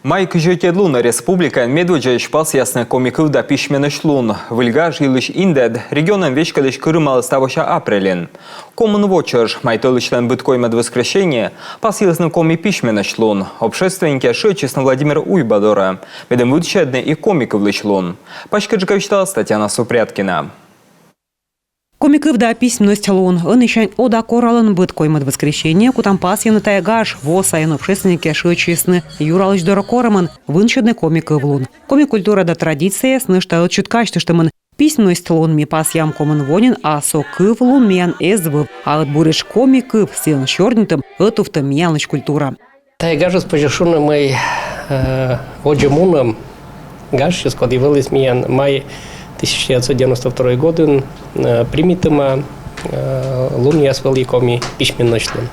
Майк Жётедлуна республика медведжеш пас ясны комиков да пишменыш лун. Выльга жилыш индед регионам вечкалыш кырымалы ставыша апрелен. Коммун вочерж майтылычлен быткоймед воскресенье пас ясны коми пишменыш лун. Общественники шечесно Владимир Уйбадора. Бедем вудчедны и комиков лыш лун. Пашкаджика читала Татьяна Супряткина. Комиков да письменность лун. Он еще ода корален быт коймет воскресенье, кутам пас янутая гаш, воса общественники шечесны. Юралыч дора кораман, вынчедны комиков лун. Комик-культура да традиция снышта чуткашты, что ман письменность лун ми пас ям коман вонин, а сокыв лун миян эзвыв, а от буреш комиков силен щорнитым, этуфта мияныч культура. Тая гажу спожешуна май оджамуном гаш, складывалась миян май 1992 году примитыма луния свели коми письменночлен.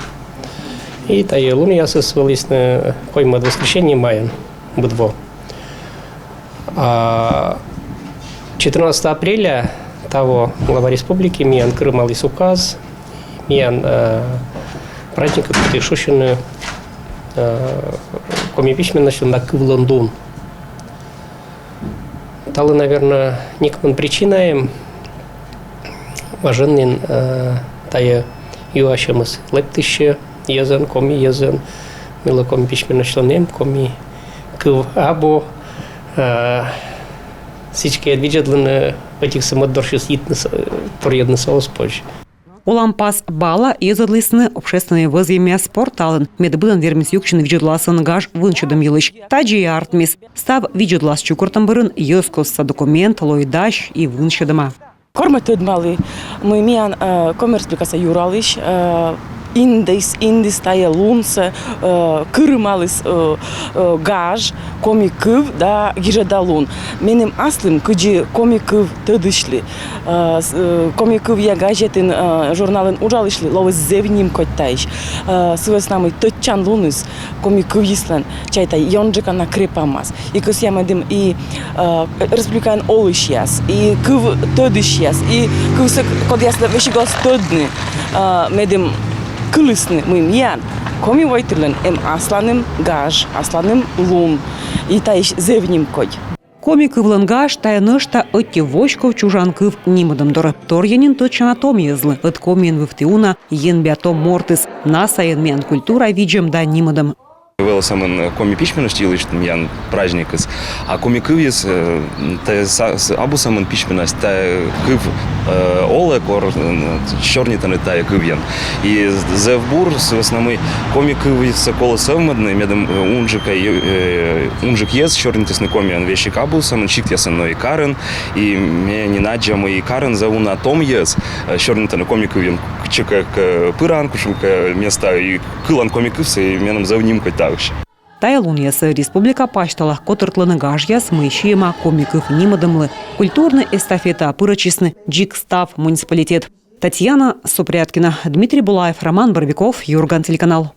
И тая луния свелись на койма воскресенье мая будво. 14 апреля того глава республики миян крымалис указ, миян праздник который шушины коми письменночлен на Кывландун. Талы, наверное, никаким причиной важен тая юашемыс лептище язен коми язен мило коми письменночлен коми кыв або всички видят этих самодоршис итнес проедный соус позже. Олампас бала езадлысны общественные возъемя спорталын. Медбылын вермис юкчин виджедласын гаш вынчудым елыш. Таджи и артмис. Став виджедлас чукуртам бырын ескоса документ, лойдаш и вынчудыма. Корма тыдмалы. Мы миян коммерцпликаса юралыш. Индис тая лунса, кырымалыс гаж, комикыв да гижада лун. Менем аслым кыджи комикыв тыдышли. Комикыв я газетин журналын ужалышли, ловыз зевним коттайш. Сывас намы тытчан луныс комикыв ислен, чайтай йонджика на крепамас. И кыс ямадым и республикан олыш яс, и кыв тыдыш яс, и кывсык код ясла вешиглас тыдны. Медем кылысны мы миян коми войтырлен асланым гаж, асланым лун и таиш зевним кой. Комик ывлангаш тая нышта отти вочков чужанкыв нимадым дора. Торьянин точно том езлы. От комин вифтиуна ен биатом мортис. Наса ен миян культура виджем да нимадым. Вел самын коми пишменность илыш миян праздникыс, а комикывис та абу самын пишменность та кыв оле кор чорнитаны та кывьян. И зевбур с основной комикывис коло совмадны медом унжик ез чорнитысны комиан вещик абу самын чит ясан но и карен и мне не наджам и карен зауна том ез чорнитаны комикывьян чека пыран кушулка места и кылан комикывс и меном завним Тая луньясы республика паштала котыртланы гажьяс мыщиема комиков нимадымлы. Культурный эстафета пырочисны Джикстав муниципалитет. Татьяна Супряткина, Дмитрий Булаев, Роман Барбиков, Юрган телеканал.